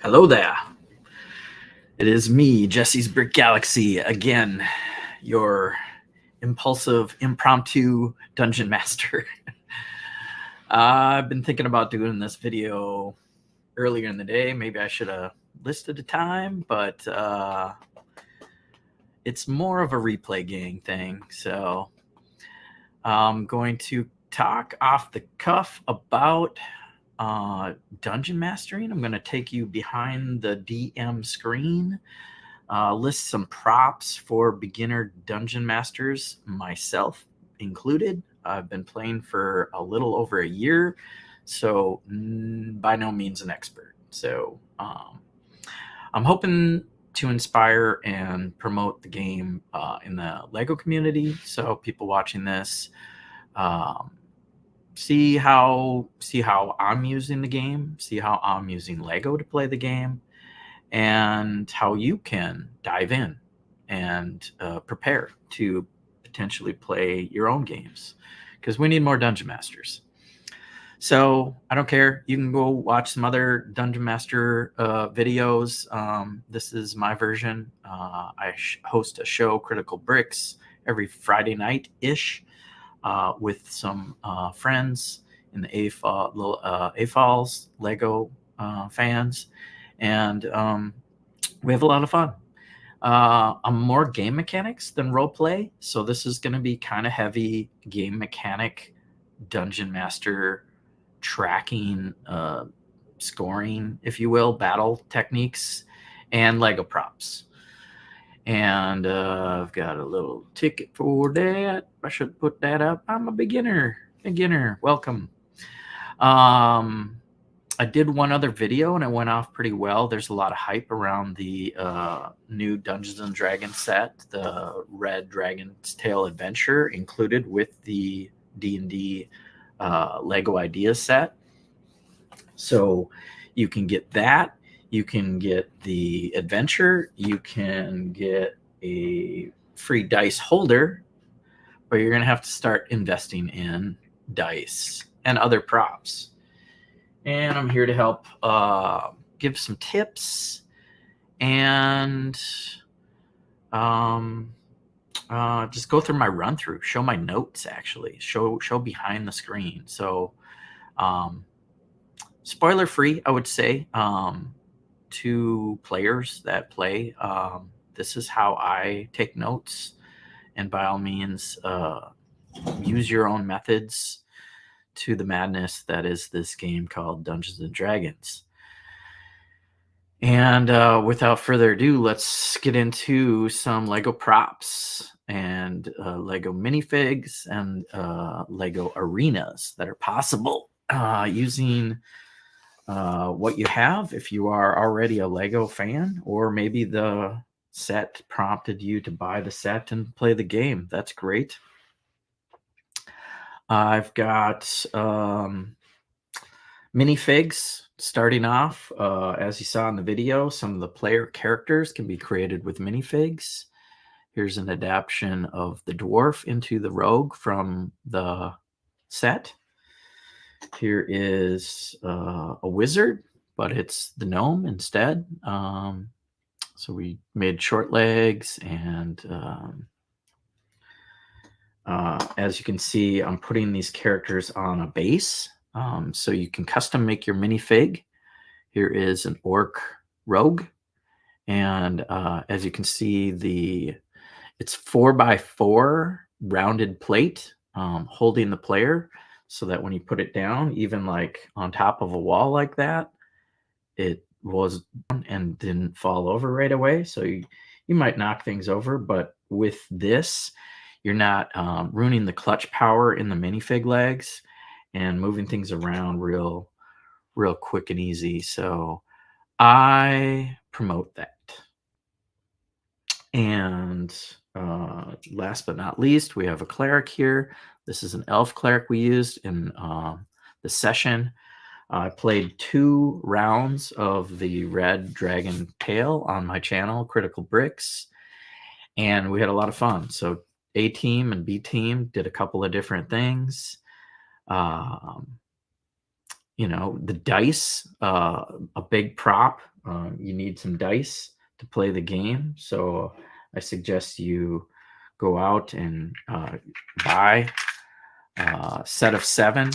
Hello there. It is me, Jesse's Brick Galaxy, again, your impulsive, impromptu dungeon master. I've been thinking about doing this video earlier in the day. Maybe I should have listed a time, but it's more of a replay gang thing. So I'm going to talk off the cuff about dungeon mastering. I'm going to take you behind the DM screen, list some props for beginner dungeon masters, myself included. I've been playing for a little over a year, so by no means an expert. So I'm hoping to inspire and promote the game in the LEGO community. So people watching this see how I'm using the game, see how I'm using LEGO to play the game, and how you can dive in and prepare to potentially play your own games, because we need more dungeon masters. So I don't care. You can go watch some other dungeon master videos. This is my version. I host a show, Critical Bricks, every Friday night-ish with some friends in the AFALs, LEGO fans. And we have a lot of fun. I'm more game mechanics than role play, so this is going to be kind of heavy game mechanic, dungeon master tracking, scoring, if you will, battle techniques, and LEGO props. And I've got a little ticket for that. I should put that up. I'm a beginner. Welcome. I did one other video and it went off pretty well. There's a lot of hype around the new Dungeons and Dragons set, the Red Dragon's Tail Adventure, included with the D&D LEGO Ideas set. So you can get that. You can get the adventure. You can get a free dice holder, but you're going to have to start investing in dice and other props. And I'm here to help give some tips and just go through my run through, show my notes, actually show behind the screen. So spoiler free, I would say, to players that play, this is how I take notes, and by all means use your own methods to the madness that is this game called Dungeons and Dragons. And without further ado, let's get into some LEGO props and LEGO minifigs and LEGO arenas that are possible using what you have. If you are already a LEGO fan, or maybe the set prompted you to buy the set and play the game, that's great. I've got minifigs starting off. As you saw in the video, some of the player characters can be created with minifigs. Here's an adaptation of the dwarf into the rogue from the set. Here is a wizard, but it's the gnome instead. So we made short legs, and as you can see, I'm putting these characters on a base, so you can custom make your minifig. Here is an orc rogue, and as you can see, it's 4x4 rounded plate holding the player, so that when you put it down, even like on top of a wall like that, it was and didn't fall over right away. So you might knock things over, but with this, you're not ruining the clutch power in the minifig legs and moving things around real quick and easy. So I promote that. And last but not least, we have a cleric here. This is an elf cleric we used in the session. I played 2 rounds of the Red Dragon Tail on my channel, Critical Bricks, and we had a lot of fun. So A team and B team did a couple of different things. You know, the dice, a big prop you need some dice to play the game. So I suggest you go out and buy a set of 7.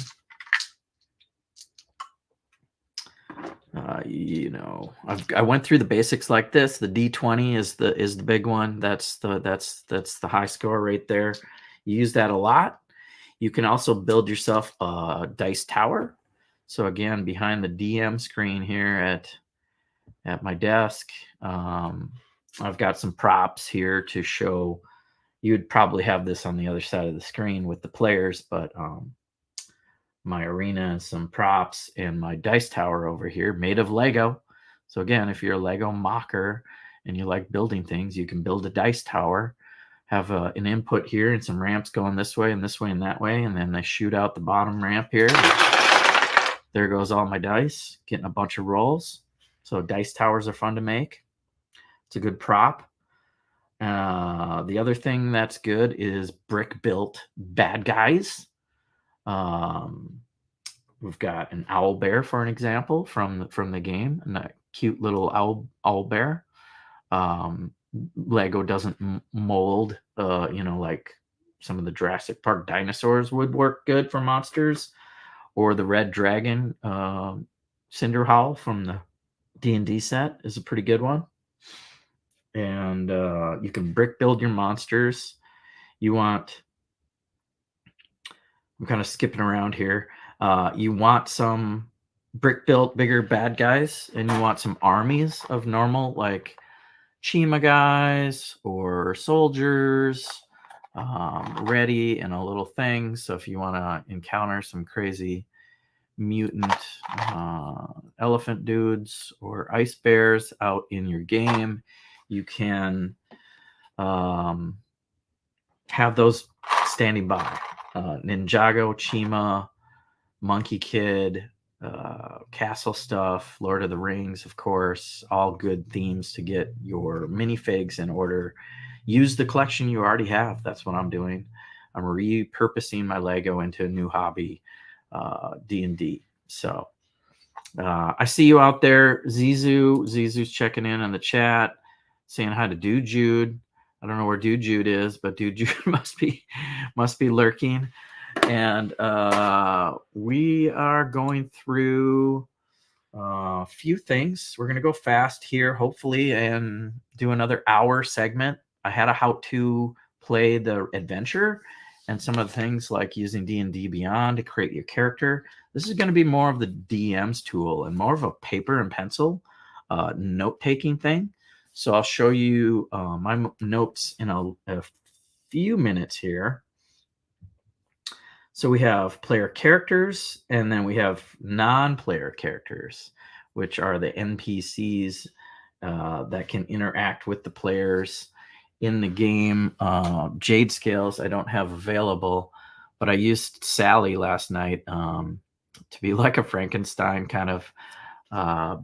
I went through the basics like this. The D20 is the big one. That's the high score right there. You use that a lot. You can also build yourself a dice tower. So again, behind the DM screen here at my desk, I've got some props here to show. You'd probably have this on the other side of the screen with the players, but my arena and some props and my dice tower over here made of Lego. So again, if you're a Lego mocker and you like building things, you can build a dice tower, have an input here and some ramps going this way and this way and that way, and then they shoot out the bottom ramp here. There goes all my dice, getting a bunch of rolls. So dice towers are fun to make. It's a good prop. The other thing that's good is brick built bad guys. We've got an owl bear for an example from the game, and that cute little owl bear. Lego doesn't mold, like some of the Jurassic Park dinosaurs would work good for monsters, or the red dragon Cinderhowl from the D&D set is a pretty good one. And you can brick build your monsters. I'm kind of skipping around here. You want some brick built bigger bad guys, and you want some armies of normal like Chima guys or soldiers ready in a little thing. So if you want to encounter some crazy mutant elephant dudes or ice bears out in your game, you can have those standing by. Ninjago, Chima, Monkey Kid, castle stuff, Lord of the Rings, of course, all good themes to get your minifigs in order. Use the collection you already have. That's what I'm doing. I'm repurposing my Lego into a new hobby, D&D. So I see you out there, Zizu. Zizu's checking in on the chat, saying hi to Dude Jude. I don't know where Dude Jude is, but Dude Jude must be lurking. And we are going through a few things. We're going to go fast here, hopefully, and do another hour segment. I had a how to play the adventure and some of the things like using D&D Beyond to create your character. This is going to be more of the DM's tool and more of a paper and pencil note-taking thing. So I'll show you my notes in a few minutes here. So we have player characters, and then we have non-player characters, which are the NPCs that can interact with the players in the game. Jade scales I don't have available, but I used Sally last night to be like a Frankenstein kind of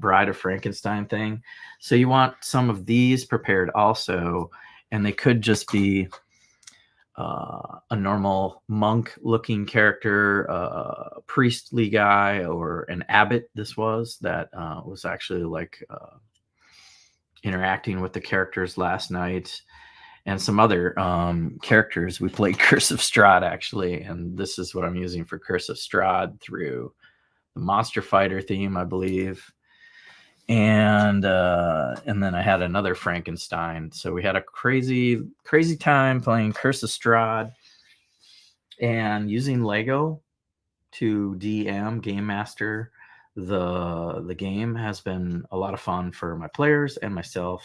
Bride of Frankenstein thing. So you want some of these prepared also, and they could just be a normal monk-looking character, priestly guy, or an abbot. This was actually like interacting with the characters last night, and some other characters. We played Curse of Strahd actually, and this is what I'm using for Curse of Strahd through the Monster Fighter theme, I believe. And then I had another Frankenstein. So we had a crazy time playing Curse of Strahd and using Lego to DM, game master the game has been a lot of fun for my players and myself.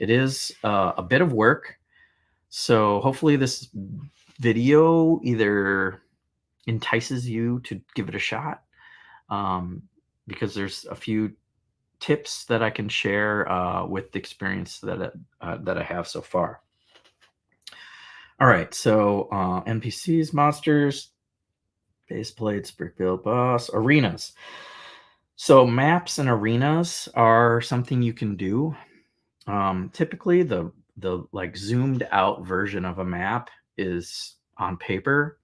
It is a bit of work. So hopefully this video either entices you to give it a shot, because there's a few tips that I can share with the experience that I have so far. All right, so NPCs, monsters, base plates, brick build boss, arenas. So maps and arenas are something you can do. Typically, the like zoomed out version of a map is on paper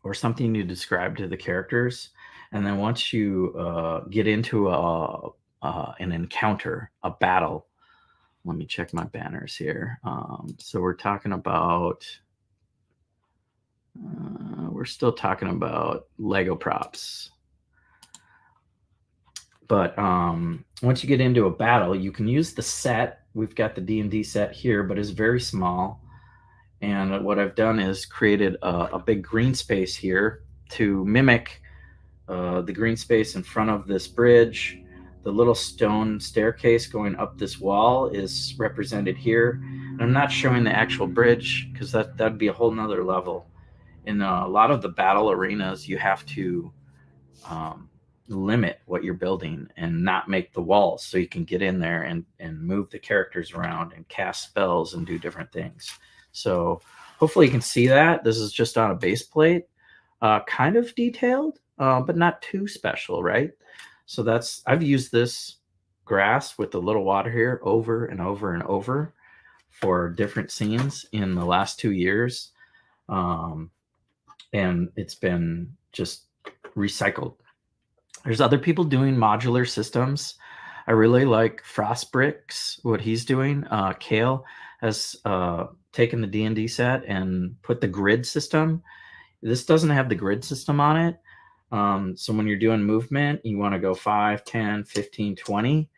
or something you describe to the characters, and then once you get into an encounter, a battle. Let me check my banners here. So we're talking about, we're still talking about Lego props. But once you get into a battle, you can use the set. We've got the D&D set here, but it's very small. And what I've done is created a big green space here to mimic the green space in front of this bridge. The little stone staircase going up this wall is represented here. And I'm not showing the actual bridge because that'd be a whole nother level. In a lot of the battle arenas, you have to limit what you're building and not make the walls so you can get in there and move the characters around and cast spells and do different things. So hopefully you can see that. This is just on a base plate, kind of detailed, but not too special, right? So I've used this grass with the little water here over and over and over for different scenes in the last 2 years. And it's been just recycled. There's other people doing modular systems. I really like Frostbricks, what he's doing. Kale has taken the D&D set and put the grid system. This doesn't have the grid system on it. So when you're doing movement, you want to go 5, 10, 15, 20.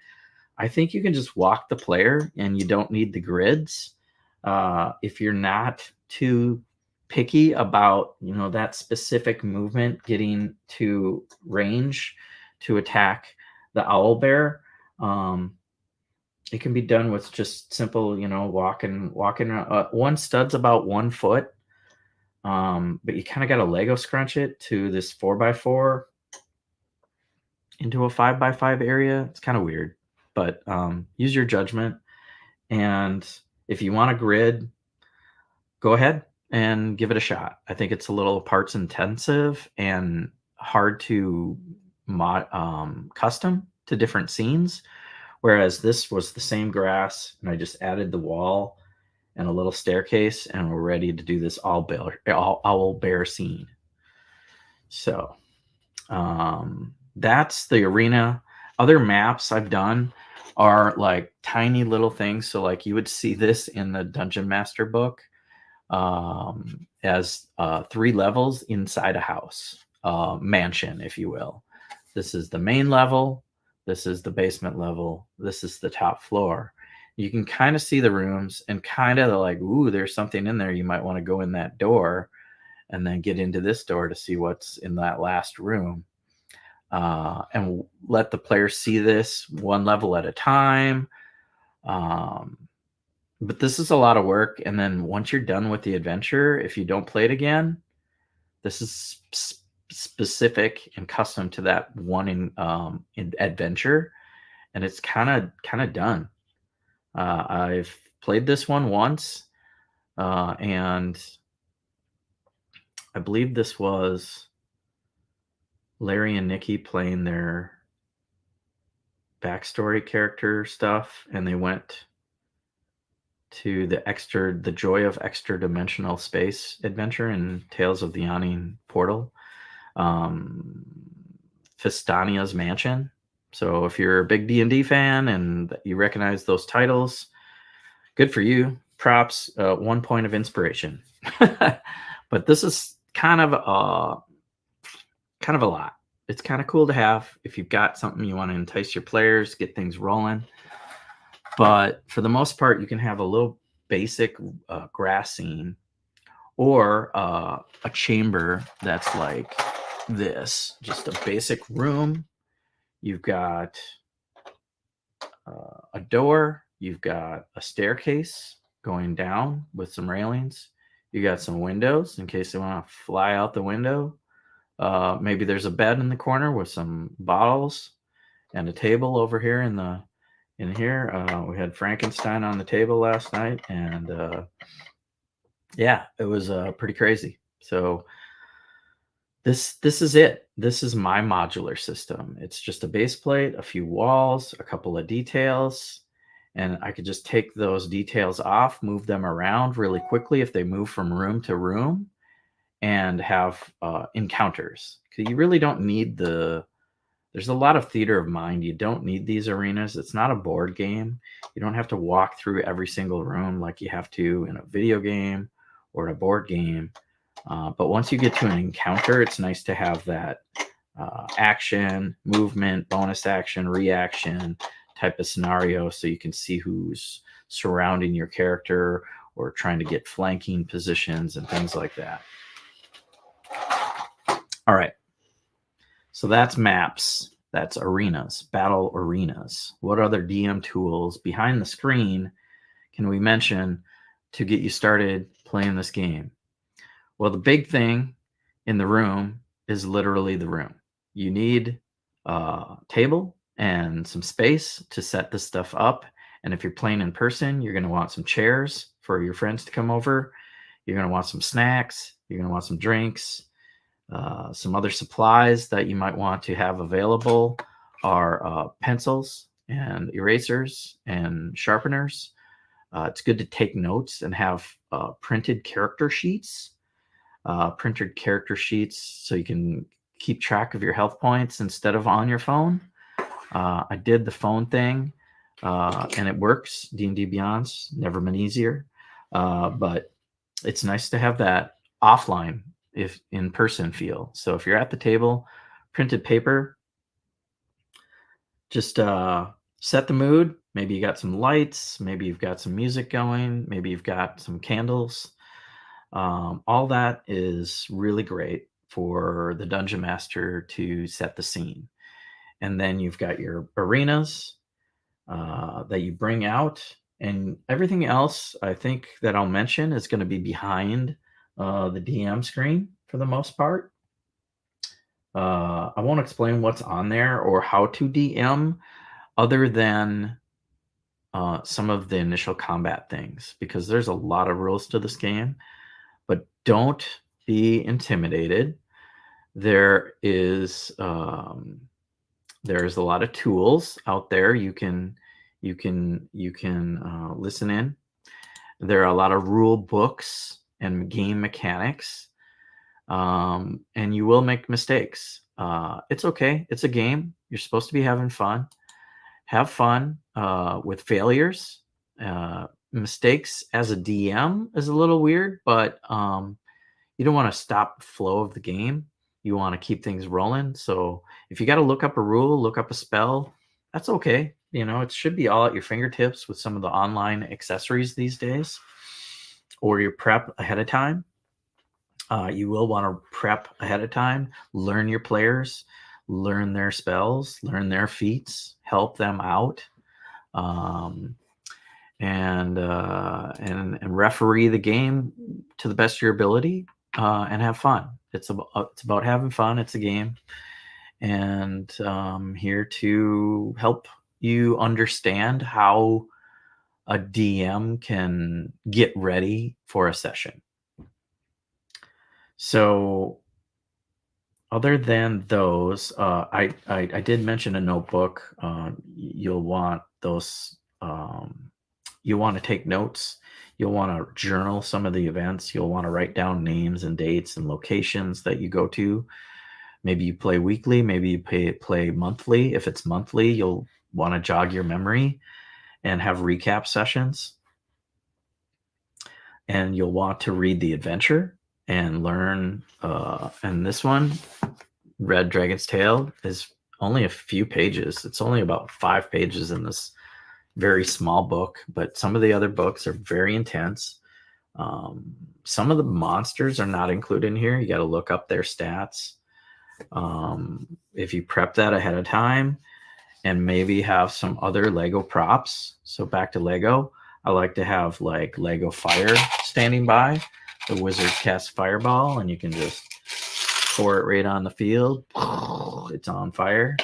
I think you can just walk the player and you don't need the grids. If you're not too picky about, that specific movement getting to range to attack the owl bear, it can be done with just simple, walking. One stud's about 1 foot, but you kind of got to Lego scrunch it to this 4x4 into a 5x5 area. It's kind of weird, but use your judgment. And if you want a grid, go ahead and give it a shot. I think it's a little parts intensive and hard to custom to different scenes. Whereas this was the same grass and I just added the wall and a little staircase and we're ready to do this owl bear scene. So that's the arena. Other maps I've done are like tiny little things. So like you would see this in the Dungeon Master book as 3 levels inside a house, mansion, if you will. This is the main level. This is the basement level. This is the top floor. You can kind of see the rooms and kind of like, ooh, there's something in there. You might want to go in that door and then get into this door to see what's in that last room. And let the player see this 1 level at a time. But this is a lot of work. And then once you're done with the adventure, if you don't play it again, this is specific and custom to that one in adventure. And it's kind of done. I've played this one once. And I believe this was Larry and Nikki playing their backstory character stuff. And they went to the Joy of Extra Dimensional Space adventure in Tales of the Yawning Portal, Fistania's Mansion. So if you're a big D&D fan and you recognize those titles, good for you. Props, 1 point of inspiration. But this is kind of a lot. It's kind of cool to have if you've got something you want to entice your players, get things rolling. But for the most part, you can have a little basic grass scene or a chamber that's like this, just a basic room. You've got a door. You've got a staircase going down with some railings. You got some windows in case they want to fly out the window. Maybe there's a bed in the corner with some bottles and a table over here in here. We had Frankenstein on the table last night, and yeah, it was pretty crazy. So this is it. This is my modular system. It's just a base plate, a few walls, a couple of details, and I could just take those details off, move them around really quickly if they move from room to room, and have encounters. Because you really don't need the There's a lot of theater of mind. You don't need these arenas. It's not a board game. You don't have to walk through every single room like you have to in a video game or a board game. But once you get to an encounter, it's nice to have that action, movement, bonus action, reaction type of scenario so you can see who's surrounding your character or trying to get flanking positions and things like that. All right. So that's maps, that's arenas, battle arenas. What other DM tools behind the screen can we mention to get you started playing this game? Well, the big thing in the room is literally the room. You need a table and some space to set this stuff up. And if you're playing in person, you're going to want some chairs for your friends to come over. You're going to want some snacks. You're going to want some drinks. Some other supplies that you might want to have available are pencils and erasers and sharpeners. It's good to take notes and have printed character sheets so you can keep track of your health points instead of on your phone. I did the phone thing, and it works. D&D Beyond's never been easier, but it's nice to have that offline if in-person feel. So if you're at the table, printed paper, just set the mood. Maybe you got some lights, maybe you've got some music going, maybe you've got some candles. All that is really great for the dungeon master to set the scene. And then you've got your arenas that you bring out, and everything else I think that I'll mention is going to be behind the DM screen for the most part. I won't explain what's on there or how to DM other than some of the initial combat things, because there's a lot of rules to this game. But don't be intimidated. There's a lot of tools out there you can listen in. There are a lot of rule books and game mechanics, and you will make mistakes. It's okay. It's a game. You're supposed to be having fun. Have fun with failures. Mistakes as a DM is a little weird, but you don't want to stop the flow of the game. You want to keep things rolling. So if you got to look up a rule, look up a spell, that's okay. It should be all at your fingertips with some of the online accessories these days, or your prep ahead of time. You will want to prep ahead of time, learn your players, learn their spells, learn their feats, help them out. And referee the game to the best of your ability, and have fun. It's about having fun. It's a game, and here to help you understand how a DM can get ready for a session. So other than those, I did mention a notebook. You'll want those. You want to take notes. You'll want to journal some of the events. You'll want to write down names and dates and locations that you go to. Maybe you play weekly. Maybe you play monthly. If it's monthly, you'll want to jog your memory and have recap sessions. And you'll want to read the adventure and learn. And this one, Red Dragon's Tale, is only a few pages. It's only about 5 pages in this very small book, but some of the other books are very intense. Some of the monsters are not included in here. You got to look up their stats. If you prep that ahead of time and maybe have some other Lego props. So back to Lego, I like to have like Lego fire standing by. The wizard casts fireball and you can just pour it right on the field. It's on fire.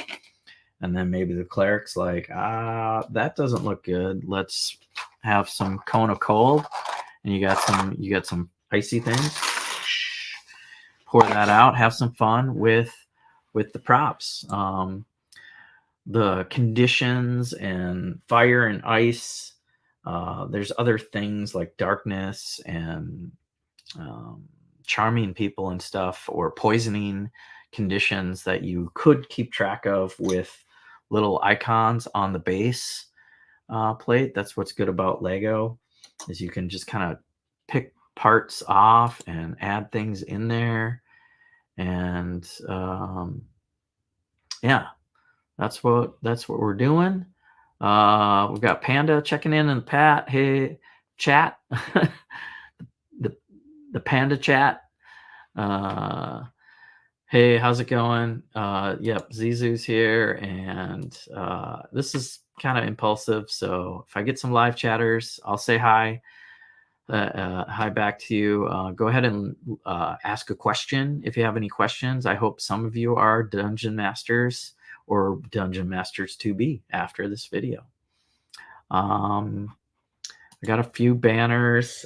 And then maybe the cleric's like, that doesn't look good. Let's have some cone of cold. And you got some icy things. Pour that out. Have some fun with the props. The conditions and fire and ice. There's other things like darkness and charming people and stuff, or poisoning conditions that you could keep track of with little icons on the base plate. That's what's good about Lego, is you can just kind of pick parts off and add things in there. And yeah, that's what we're doing. We've got Panda checking in and Pat. Hey, chat. the Panda chat. Hey, how's it going? Yep, Zizou's here, and this is kind of impulsive, so if I get some live chatters, I'll say hi. Hi back to you. Go ahead and ask a question if you have any questions. I hope some of you are Dungeon Masters or Dungeon Masters to be after this video. I got a few banners.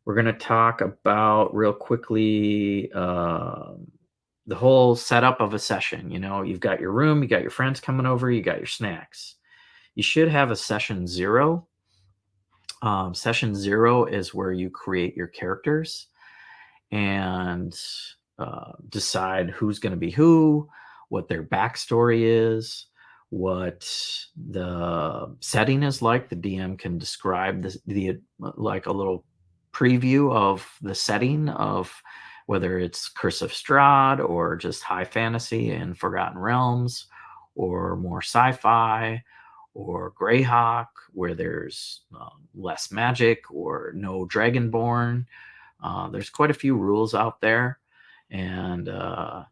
We're going to talk about real quickly the whole setup of a session. You know, you've got your room, you got your friends coming over, you got your snacks. You should have a session 0. Session 0 is where you create your characters and decide who's going to be who, what their backstory is, what the setting is like. The DM can describe the like a little preview of the setting of whether it's Curse of Strahd or just high fantasy and Forgotten Realms, or more sci-fi, or Greyhawk, where there's less magic or no dragonborn. There's quite a few rules out there, and yeah,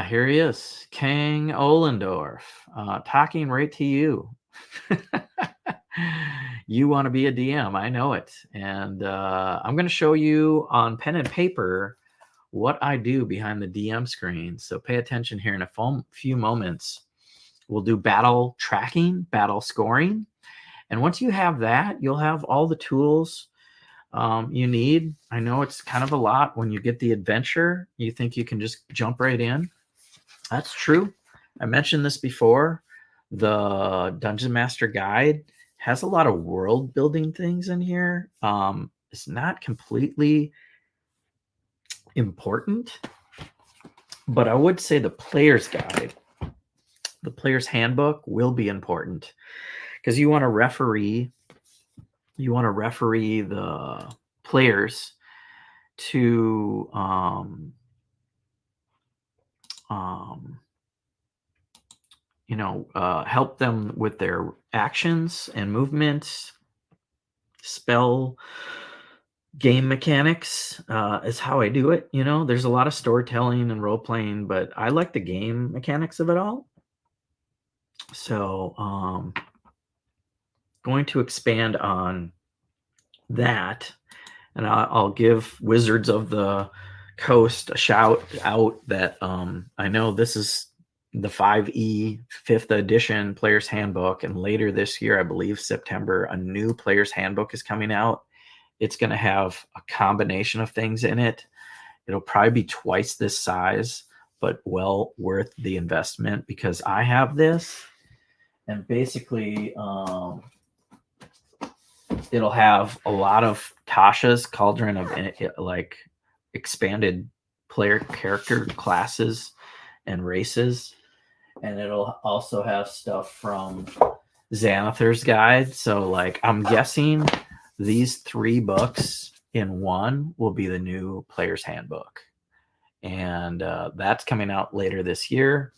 here he is, King Ollendorf, talking right to you. You want to be a DM, I know it, and I'm going to show you on pen and paper what I do behind the DM screen. So pay attention here. In a few moments, we'll do battle tracking, battle scoring. And once you have that, you'll have all the tools you need. I know it's kind of a lot when you get the adventure. You think you can just jump right in. That's true. I mentioned this before. The Dungeon Master Guide has a lot of world building things in here. It's not completely important, but I would say the player's guide, the player's handbook, will be important, because you want to referee the players to help them with their actions and movements, spell game mechanics is how I do it. You know, there's a lot of storytelling and role playing, but I like the game mechanics of it all. So going to expand on that, and I'll give Wizards of the Coast a shout out that I know this is the 5e 5th edition player's handbook, and later this year, I believe September, a new player's handbook is coming out. It's going to have a combination of things in it. It'll probably be twice this size, but well worth the investment, because I have this, and basically it'll have a lot of Tasha's Cauldron of like expanded player character classes and races, and it'll also have stuff from Xanathar's Guide. So like, I'm guessing these 3 books in one will be the new player's handbook, and that's coming out later this year,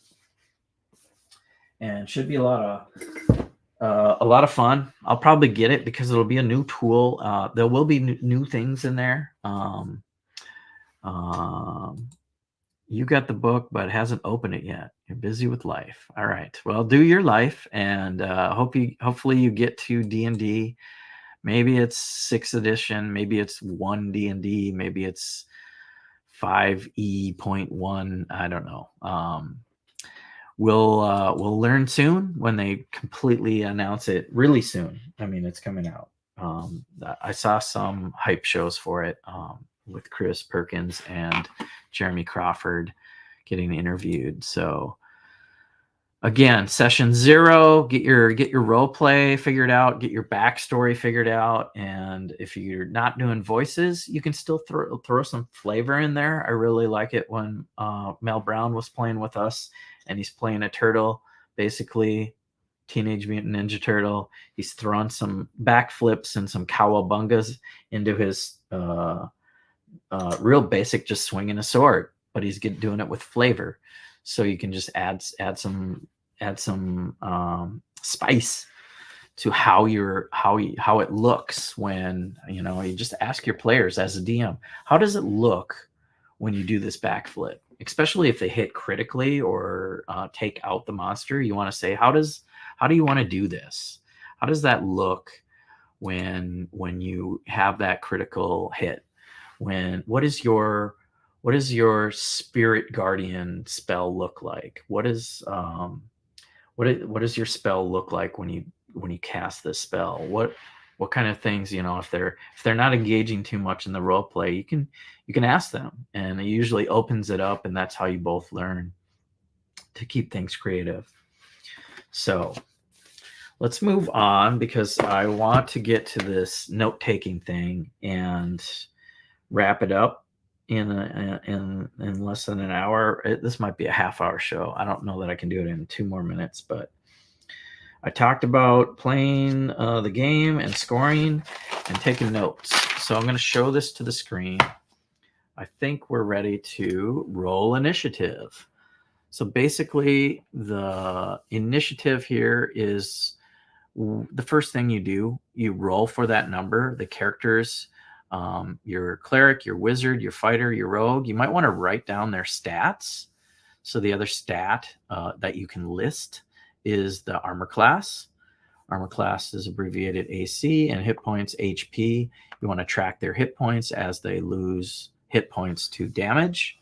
and should be a lot of fun. I'll probably get it because it'll be a new tool. There will be new things in there. You got the book, but hasn't opened it yet. You're busy with life. All right. Well, do your life, and hopefully you get to D&D. Maybe it's 6th edition. Maybe it's 1 D&D. Maybe it's 5e.1. I don't know. We'll learn soon when they completely announce it. Really soon. I mean, it's coming out. I saw some hype shows for it with Chris Perkins and Jeremy Crawford getting interviewed. So Again, session 0, get your role play figured out, get your backstory figured out, and if you're not doing voices, you can still throw some flavor in there. I really like it when Mel Brown was playing with us, and he's playing a turtle, basically Teenage Mutant Ninja Turtle. He's throwing some backflips and some cowabungas into his real basic, just swinging a sword, but he's doing it with flavor. So you can just add some spice to how it looks when you just ask your players as a DM, how does it look when you do this backflip, especially if they hit critically or take out the monster. You want to say, how do you want to do this? How does that look when you have that critical hit? What is your spirit guardian spell look like? What does your spell look like when you cast this spell? What kind of things, if they're not engaging too much in the role play, you can ask them, and it usually opens it up, and that's how you both learn to keep things creative. So let's move on, because I want to get to this note-taking thing and wrap it up in less than an hour. This might be a half-hour show. I don't know that I can do it in 2 more minutes, but I talked about playing the game and scoring and taking notes. So I'm going to show this to the screen. I think we're ready to roll initiative. So basically, the initiative here is the first thing you do. You roll for that number, the characters, your cleric, your wizard, your fighter, your rogue. You might want to write down their stats. So the other stat that you can list is the armor class. Armor class is abbreviated AC, and hit points HP. You want to track their hit points as they lose hit points to damage.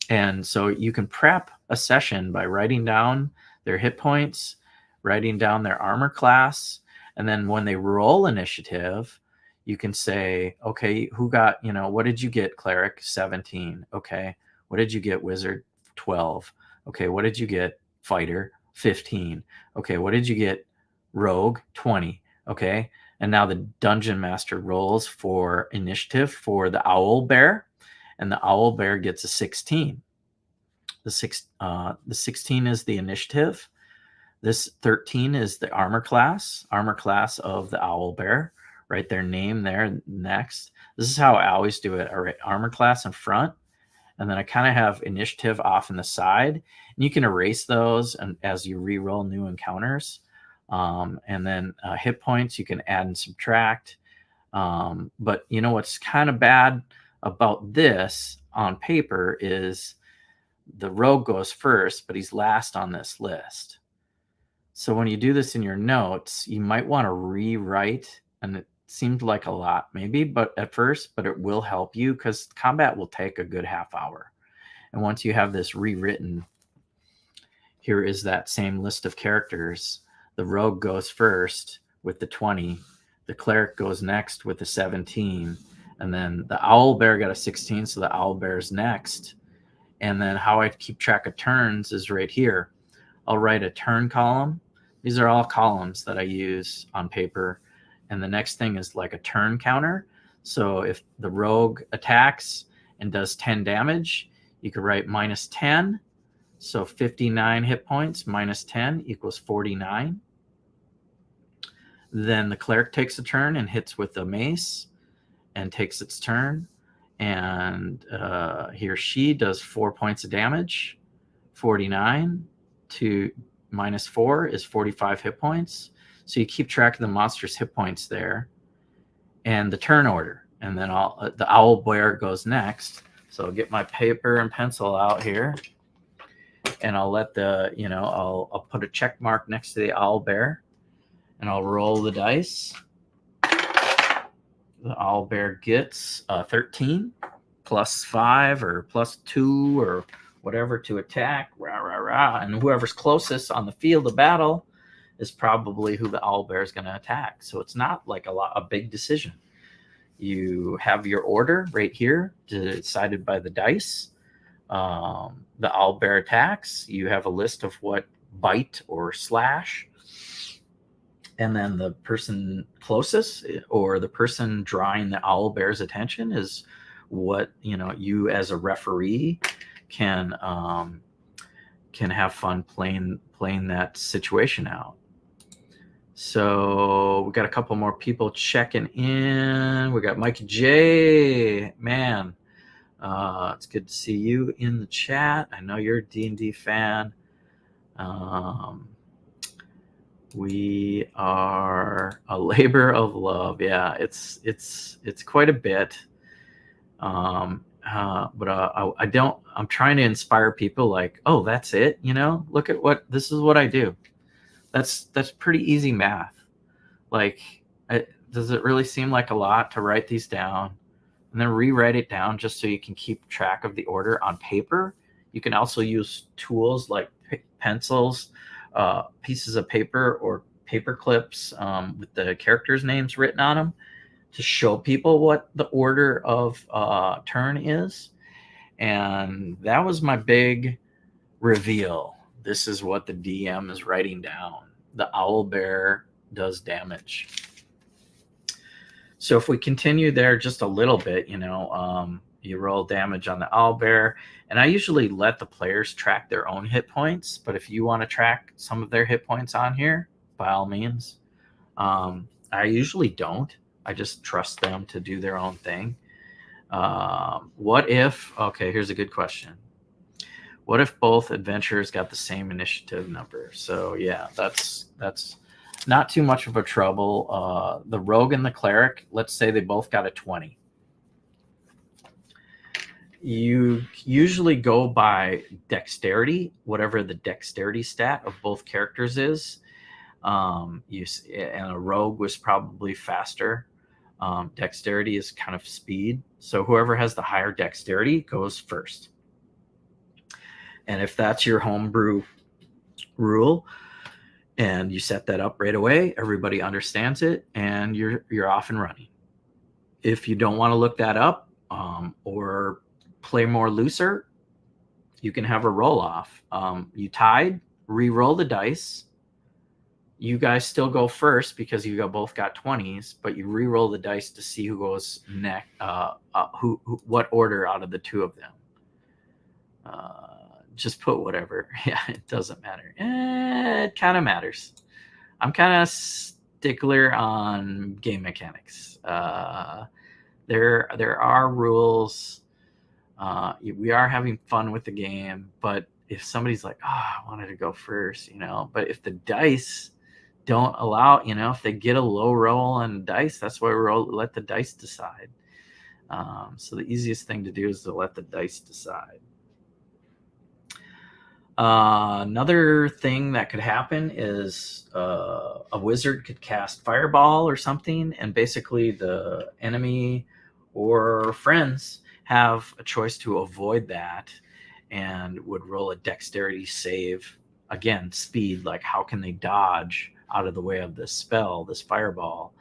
And so you can prep a session by writing down their hit points, writing down their armor class, and then when they roll initiative, you can say, okay, who got, what did you get, cleric? 17. Okay. What did you get, wizard? 12. Okay. What did you get, fighter? 15. Okay. What did you get, rogue? 20. Okay. And now the dungeon master rolls for initiative for the owl bear, and the owl bear gets a 16. The 16 is the initiative. This 13 is the armor class of the owl bear. Write their name there next. This is how I always do it. I write armor class in front, and then I kind of have initiative off in the side. And you can erase those and as you re-roll new encounters. And then hit points, you can add and subtract. But what's kind of bad about this on paper is the rogue goes first, but he's last on this list. So when you do this in your notes, you might want to rewrite, and it seemed like a lot maybe, but it will help you, because combat will take a good half hour. And once you have this rewritten, here is that same list of characters. The rogue goes first with the 20. The cleric goes next with the 17. And then the owl bear got a 16, so the owl bear's next. And then how I keep track of turns is right here. I'll write a turn column. These are all columns that I use on paper. And the next thing is like a turn counter. So if the rogue attacks and does 10 damage, you could write minus 10. So 59 hit points minus 10 equals 49. Then the cleric takes a turn and hits with a mace and takes its turn. And he or she does 4 points of damage. 49 to minus 4 is 45 hit points. So you keep track of the monster's hit points there and the turn order. And then the owl bear goes next. So I'll get my paper and pencil out here, and I'll let I'll put a check mark next to the owl bear, and I'll roll the dice. The owl bear gets 13 plus 5 or plus 2 or whatever to attack. Rah, rah, rah. And whoever's closest on the field of battle is probably who the owl bear is going to attack. So it's not like a big decision. You have your order right here decided by the dice. The owl bear attacks. You have a list of what bite or slash. And then the person closest or the person drawing the owl bear's attention is what, you as a referee can have fun playing that situation out. So we got a couple more people checking in. We got Mike J. Man, it's good to see you in the chat. I know you're a D&D fan. We are a labor of love. Yeah, it's quite a bit. But I'm trying to inspire people like, oh, that's it. Look at this is what I do. That's pretty easy math. Like, does it really seem like a lot to write these down and then rewrite it down just so you can keep track of the order on paper? You can also use tools like pencils, pieces of paper or paper clips with the characters' names written on them to show people what the order of turn is. And that was my big reveal. This is what the DM is writing down. The owl bear does damage. So if we continue there just a little bit, you roll damage on the owl bear. And I usually let the players track their own hit points. But if you want to track some of their hit points on here, by all means. I usually don't. I just trust them to do their own thing. What if, okay, here's a good question. What if both adventurers got the same initiative number? So yeah, that's not too much of a trouble. The rogue and the cleric, let's say they both got a 20. You usually go by dexterity, whatever the dexterity stat of both characters is. And a rogue was probably faster. Dexterity is kind of speed. So whoever has the higher dexterity goes first. And if that's your homebrew rule and you set that up right away, everybody understands it and you're off and running. If you don't want to look that up or play more looser, you can have a roll off. You tied, re-roll the dice. You guys still go first because you both got 20s, but you re-roll the dice to see who goes next, what order out of the two of them. Just put whatever. Yeah, it doesn't matter. It kind of matters. I'm kind of stickler on game mechanics. There are rules. We are having fun with the game, but if somebody's like, I wanted to go first, but if the dice don't allow, if they get a low roll on dice, that's why let the dice decide. So the easiest thing to do is to let the dice decide. Another thing that could happen is a wizard could cast fireball or something, and basically the enemy or friends have a choice to avoid that and would roll a dexterity save. Again, speed, like how can they dodge out of the way of this spell, this fireball?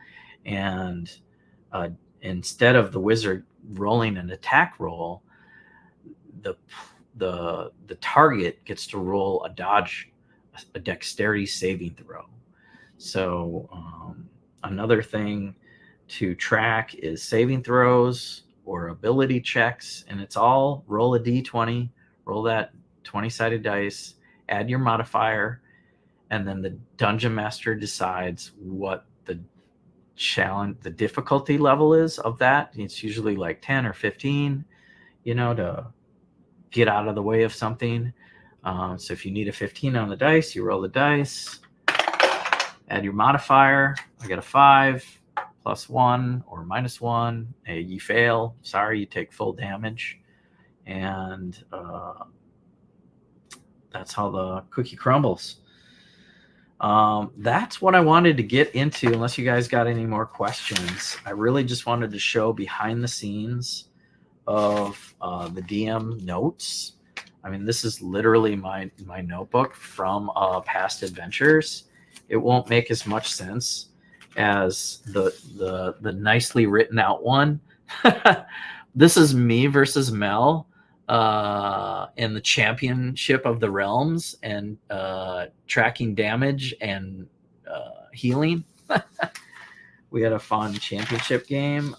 And instead of the wizard rolling an attack roll, the target gets to roll a dexterity saving throw. So another thing to track is saving throws or ability checks, and it's all roll a d20, roll that 20-sided dice, add your modifier, and then the dungeon master decides what the difficulty level is of that. It's usually like 10 or 15, to get out of the way of something. So if you need a 15 on the dice, you roll the dice, add your modifier. I get a 5 plus 1 or minus 1. You fail. Sorry, you take full damage. And that's how the cookie crumbles. That's what I wanted to get into, unless you guys got any more questions. I really just wanted to show behind the scenes of the DM notes. I mean, this is literally my notebook from past adventures. It won't make as much sense as the nicely written out one. This is me versus Mel in the championship of the realms and tracking damage and healing. We had a fun championship game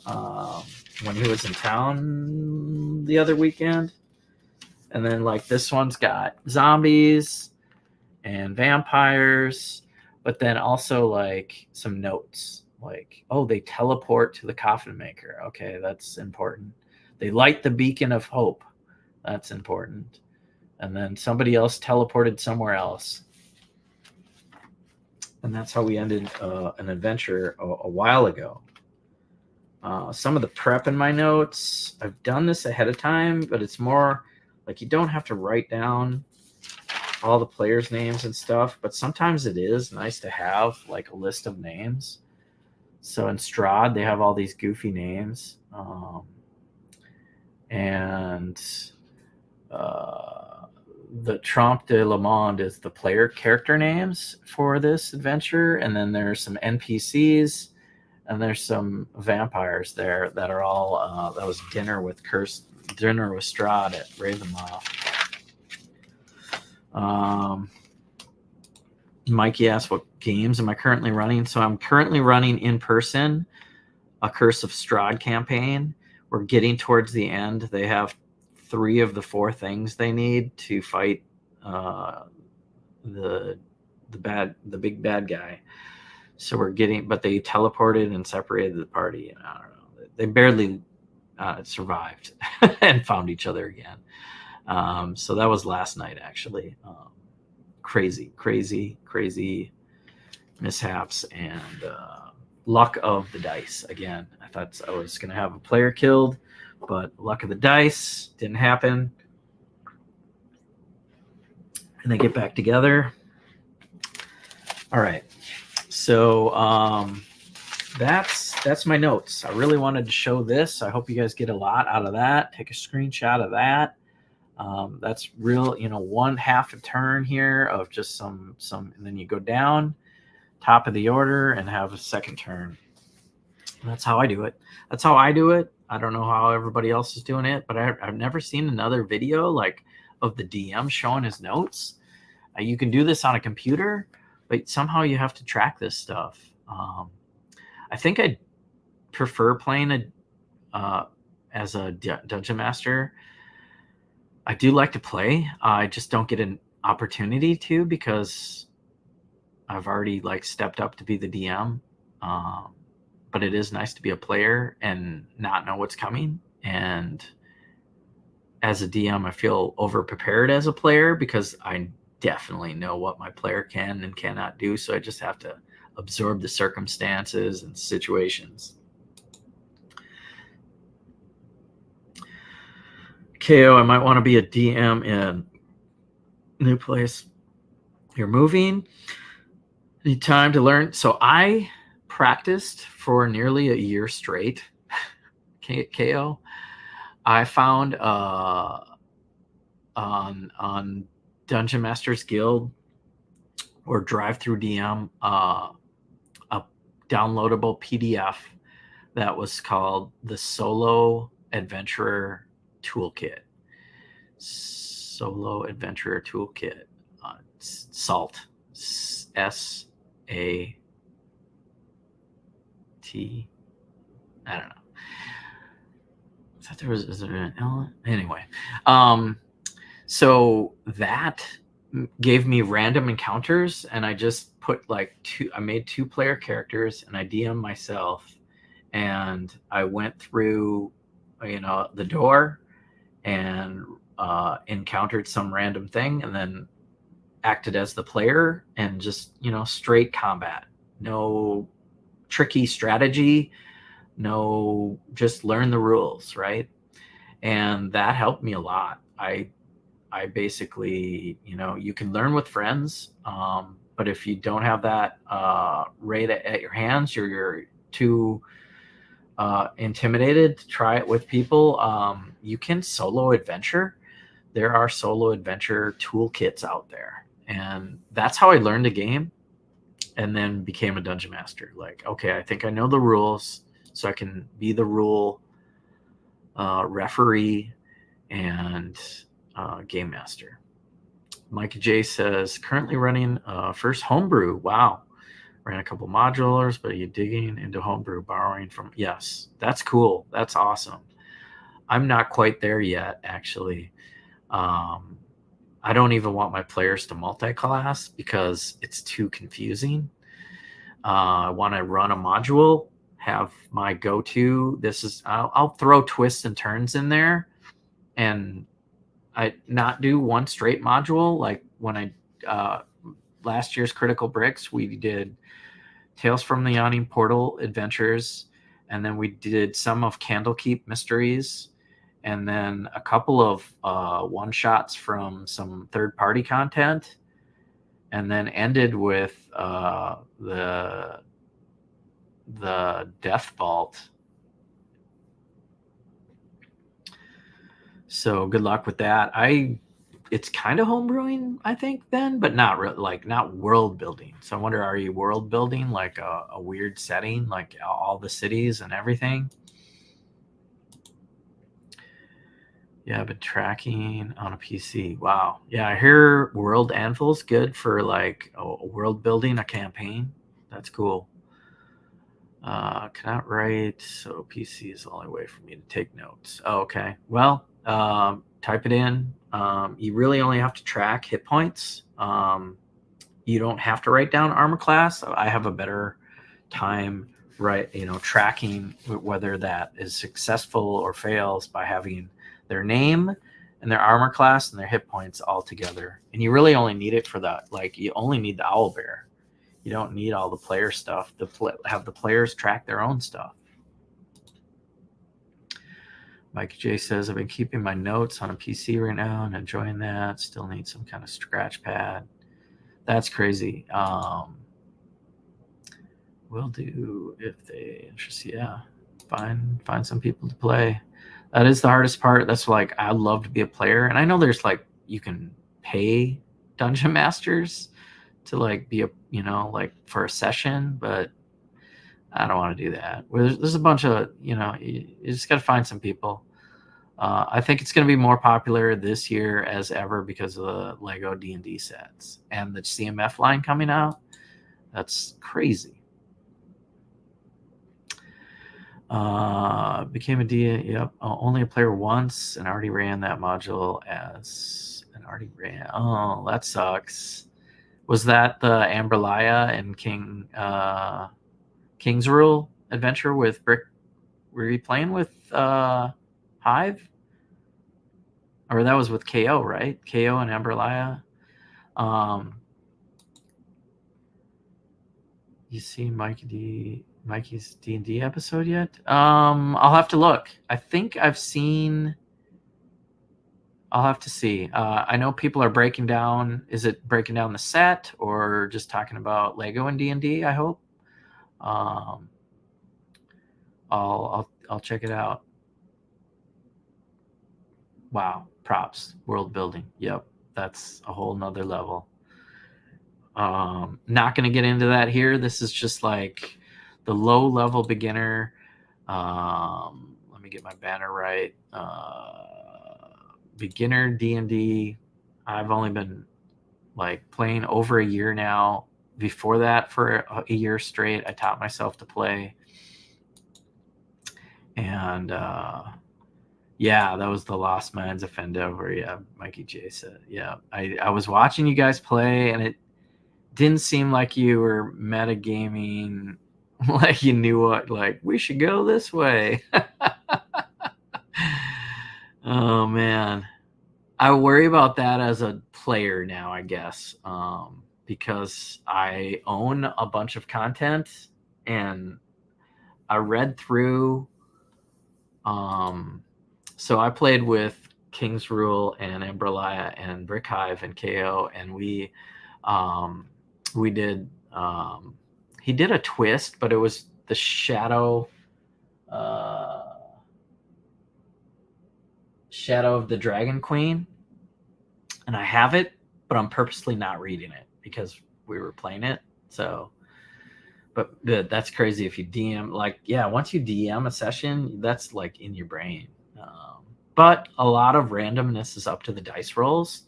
when he was in town the other weekend. And then like this one's got zombies and vampires, but then also like some notes like, oh, they teleport to the coffin maker. Okay, that's important. They light the beacon of hope. That's important. And then somebody else teleported somewhere else. And that's how we ended an adventure a while ago. Some of the prep in my notes, I've done this ahead of time, but it's more like you don't have to write down all the players' names and stuff, but sometimes it is nice to have like a list of names. So in Strahd, they have all these goofy names. And the Trompe de le Monde is the player character names for this adventure. And then there's some NPCs and there's some vampires there that are all, that was Dinner with Strahd at Ravenloft. Mikey asked, what games am I currently running? So I'm currently running in person a Curse of Strahd campaign. We're getting towards the end. They have 3 of the 4 things they need to fight the big bad guy. So we're getting, but they teleported and separated the party, and I don't know. They barely survived and found each other again. So that was last night, actually. Crazy mishaps and luck of the dice again. I thought I was going to have a player killed, but luck of the dice didn't happen. And they get back together. All right. So that's my notes. I really wanted to show this. I hope you guys get a lot out of that. Take a screenshot of that. That's real, one half a turn here of just some, and then you go down top of the order and have a second turn. And that's how I do it. I don't know how everybody else is doing it, but I've never seen another video like of the DM showing his notes. You can do this on a computer, but somehow you have to track this stuff. I think I prefer playing as a dungeon master. I do like to play. I just don't get an opportunity to because I've already stepped up to be the DM. But it is nice to be a player and not know what's coming. And as a DM, I feel over prepared as a player because I definitely know what my player can and cannot do. So I just have to absorb the circumstances and situations. KO, I might want to be a DM in new place you're moving. Need time to learn. So I practiced for nearly a year straight. KO. I found on Dungeon Masters Guild or Drive Through DM a downloadable PDF that was called the Solo Adventurer Toolkit. Solo Adventurer Toolkit. SALT. SAT. I don't know. I thought is there an L? Anyway. So that gave me random encounters, and I just put I made 2 player characters and I DM myself, and I went through the door and encountered some random thing and then acted as the player and just straight combat, no tricky strategy, no, just learn the rules, right? And that helped me a lot. I basically, you can learn with friends, but if you don't have that right at your hands, you're too intimidated to try it with people. You can solo adventure. There are solo adventure toolkits out there, and that's how I learned the game, and then became a dungeon master. Okay, I think I know the rules, so I can be the rule referee and Game Master. Mike J says, currently running first homebrew. Wow. Ran a couple modulars, but are you digging into homebrew, borrowing from? Yes, that's cool. That's awesome. I'm not quite there yet, actually. I don't even want my players to multi-class because it's too confusing. I want to run a module, have my go-to. I'll throw twists and turns in there, and I not do one straight module. Like when I last year's Critical Bricks, we did Tales from the Yawning Portal Adventures, and then we did some of Candlekeep Mysteries, and then a couple of one-shots from some third-party content, and then ended with the Death Vault. So good luck with that. It's kind of homebrewing, I think, then, but not world building. So I wonder, are you world building like a weird setting, like all the cities and everything? Yeah, I've been tracking on a PC. Wow. Yeah, I hear World Anvil's good for like a world building, a campaign. That's cool. Cannot write, so PC is the only way for me to take notes. Oh, okay. Well, type it in. You really only have to track hit points. You don't have to write down armor class. I have a better time tracking whether that is successful or fails by having their name and their armor class and their hit points all together. And you really only need it for that. Like, you only need the owlbear. You don't need all the player stuff to have the players track their own stuff. Mike J says, I've been keeping my notes on a PC right now and enjoying that. Still need some kind of scratch pad. That's crazy. Will do if they interest. Yeah, find some people to play. That is the hardest part. That's like, I'd love to be a player, and I know there's like, you can pay dungeon masters to like be like for a session, but I don't want to do that. There's a bunch of you just got to find some people. I think it's going to be more popular this year as ever because of the Lego D&D sets and the CMF line coming out. That's crazy. Became a D. Yep. Only a player once and already ran that module Oh, that sucks. Was that the Amberlaya and King's Rule adventure with Brick? Were you playing with Hive? Or that was with KO, right? KO and Amberlaya. You seen Mikey's D&D episode yet? I'll have to look. I think I've seen. I'll have to see. I know people are breaking down. Is it breaking down the set or just talking about Lego and D&D? I hope. I'll check it out. Wow, props, world building. Yep, that's a whole nother level. Not going to get into that here. This is just like the low level beginner. Let me get my banner right. Beginner D&D. I've only been like playing over a year now. Before that, for a year straight, I taught myself to play. And yeah, that was the Lost Mines of Fendover. Yeah, Mikey J said. Yeah, I was watching you guys play, and it didn't seem like you were metagaming, like you knew what, like, we should go this way. Oh, man. I worry about that as a player now, I guess, because I own a bunch of content, and I read through. So I played with King's Rule and Amberlaya and Brick Hive and KO, and we did. He did a twist, but it was the Shadow of the Dragon Queen, and I have it, but I'm purposely not reading it because we were playing it. So, but that's crazy if you DM, like, yeah, once you DM a session, that's like in your brain. but a lot of randomness is up to the dice rolls.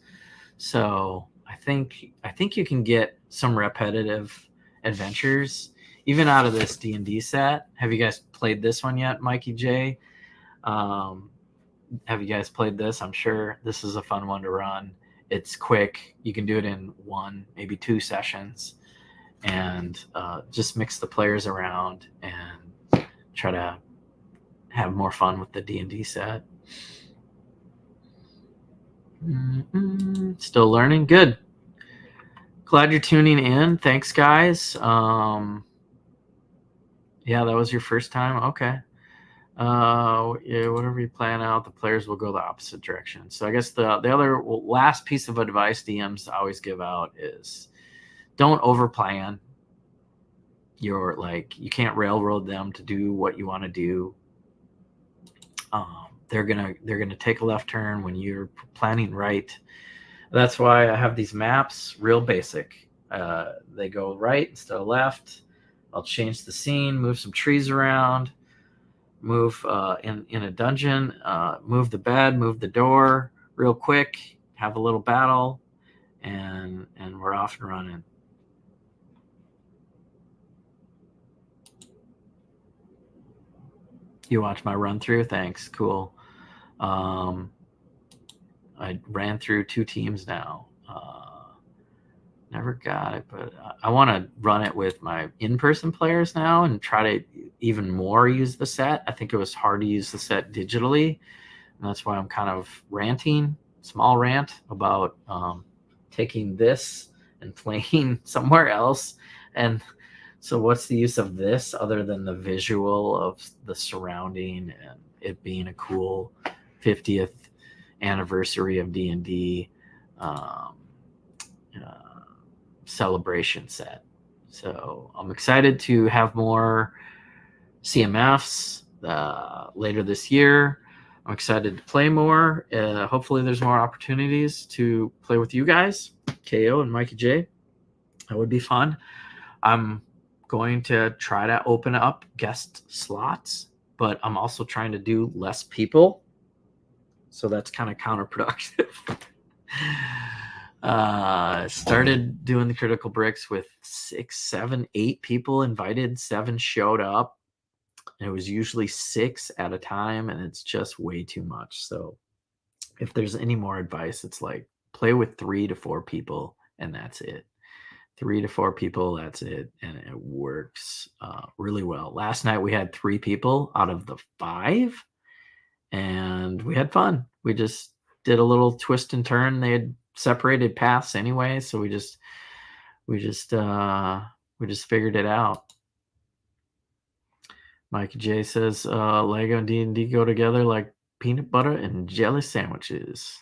So I think you can get some repetitive adventures even out of this D&D set. Have you guys played this one yet, Mikey J? Um, have you guys played this? I'm sure this is a fun one to run. It's quick. You can do it in 1, maybe 2 sessions, and just mix the players around and try to have more fun with the D&D set. Still learning. Good. Glad you're tuning in. Thanks, guys. Yeah, that was your first time. Okay. Yeah, whatever you plan out, the players will go the opposite direction. So I guess the other last piece of advice DMs always give out is don't overplan. You can't railroad them to do what you want to do. They're gonna take a left turn when you're planning right. That's why I have these maps, real basic. They go right instead of left. I'll change the scene, move some trees around, move in a dungeon, move the bed, move the door real quick, have a little battle, and we're off and running. You watch my run through? Thanks. Cool. I ran through 2 teams now. Never got it, but I want to run it with my in-person players now and try to even more use the set. I think it was hard to use the set digitally, and that's why I'm kind of ranting, small rant about taking this and playing somewhere else. And so what's the use of this other than the visual of the surrounding and it being a cool 50th anniversary of D&D celebration set. So I'm excited to have more CMFs later this year. I'm excited to play more. Hopefully there's more opportunities to play with you guys, KO and Mikey J. That would be fun. I'm going to try to open up guest slots, but I'm also trying to do less people. So that's kind of counterproductive. Started doing the critical bricks with 6, 7, 8 people invited. 7 showed up. And it was usually 6 at a time, and it's just way too much. So if there's any more advice, it's like play with 3 to 4 people, and that's it. 3 to 4 people, that's it, and it works really well. Last night we had 3 people out of the 5, and we had fun. We just did a little twist and turn. They had separated paths anyway, so we just figured it out. Mike J says Lego and D&D go together like peanut butter and jelly sandwiches.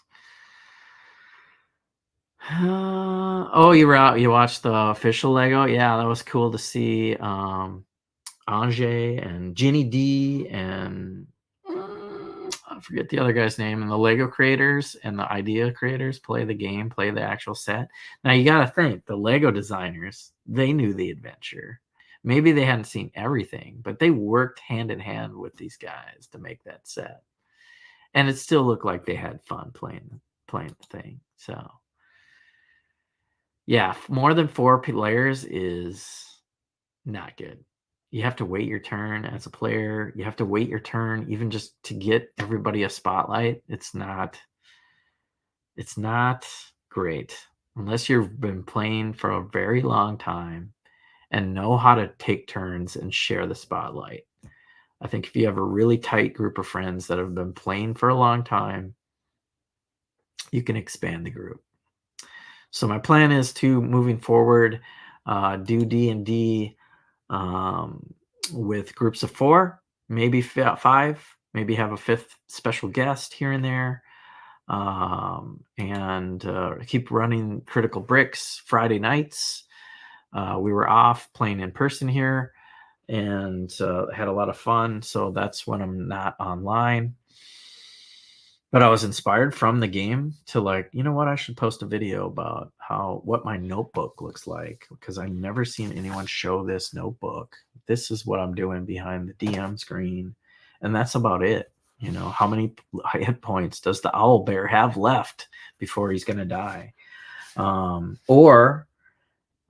Oh, you were out. You watched the official Lego? Yeah, that was cool to see. Anjay and Ginny D and I forget the other guy's name, and the Lego creators and the idea creators play the game, play the actual set. Now you got to think the Lego designers, they knew the adventure. Maybe they hadn't seen everything, but they worked hand in hand with these guys to make that set. And it still looked like they had fun playing the thing. So yeah, more than 4 players is not good. You have to wait your turn as a player. You have to wait your turn even just to get everybody a spotlight. It's not great unless you've been playing for a very long time and know how to take turns and share the spotlight. I think if you have a really tight group of friends that have been playing for a long time, you can expand the group. So my plan is to, moving forward, do D&D with groups of 4, maybe 5, maybe have a 5th special guest here and there, and keep running Critical Bricks Friday nights. We were off playing in person here and had a lot of fun. So that's when I'm not online. But I was inspired from the game to like, you know what? I should post a video about what my notebook looks like, because I've never seen anyone show this notebook. This is what I'm doing behind the DM screen. And that's about it. You know, how many hit points does the owl bear have left before he's going to die? Or,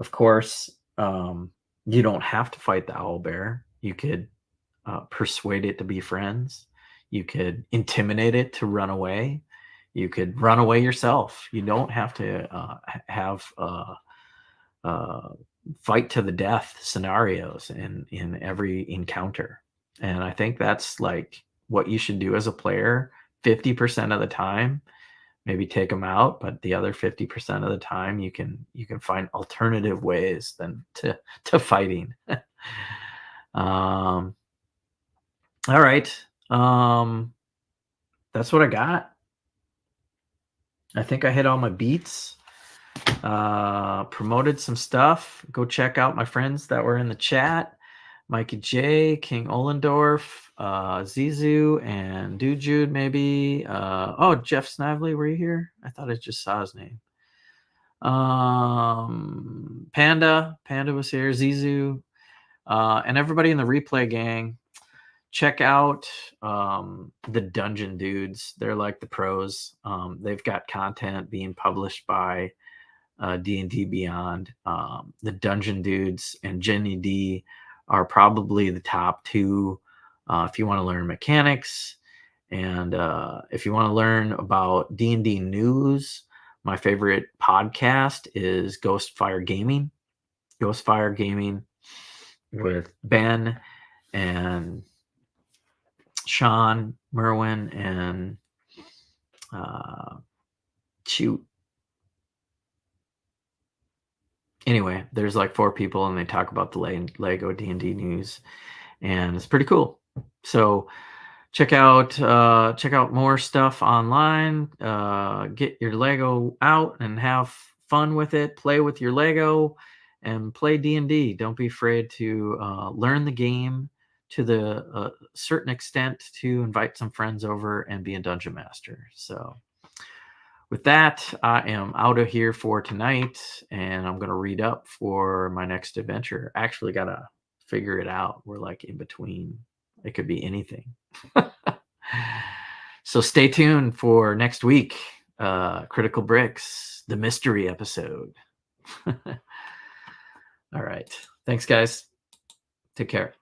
of course, you don't have to fight the owl bear. You could persuade it to be friends. You could intimidate it to run away. You could run away yourself. You don't have to have fight to the death scenarios in every encounter. And I think that's like what you should do as a player 50% of the time. Maybe take them out, but the other 50% of the time you can find alternative ways than to fighting. All right. That's what I got. I think I hit all my beats. Promoted some stuff. Go check out my friends that were in the chat. Mikey J, King Ollendorf, Zizu, and Dujude, maybe. Jeff Snively, were you here? I thought I just saw his name. Panda was here. Zizu, and everybody in the replay gang. Check out the Dungeon Dudes. They're like the pros. They've got content being published by D&D Beyond. The Dungeon Dudes and Jenny D are probably the top two if you want to learn mechanics. And if you want to learn about D&D news, my favorite podcast is Ghostfire Gaming. Ghostfire Gaming with Ben and Sean, Merwin, and Anyway, there's like 4 people and they talk about the Lego D&D news, and it's pretty cool. So check out more stuff online. Get your Lego out and have fun with it. Play with your Lego and play D&D. Don't be afraid to learn the game to the certain extent, to invite some friends over and be a dungeon master. So with that, I am out of here for tonight, and I'm going to read up for my next adventure. Actually got to figure it out. We're like in between. It could be anything. So stay tuned for next week. Critical Bricks, the mystery episode. All right. Thanks, guys. Take care.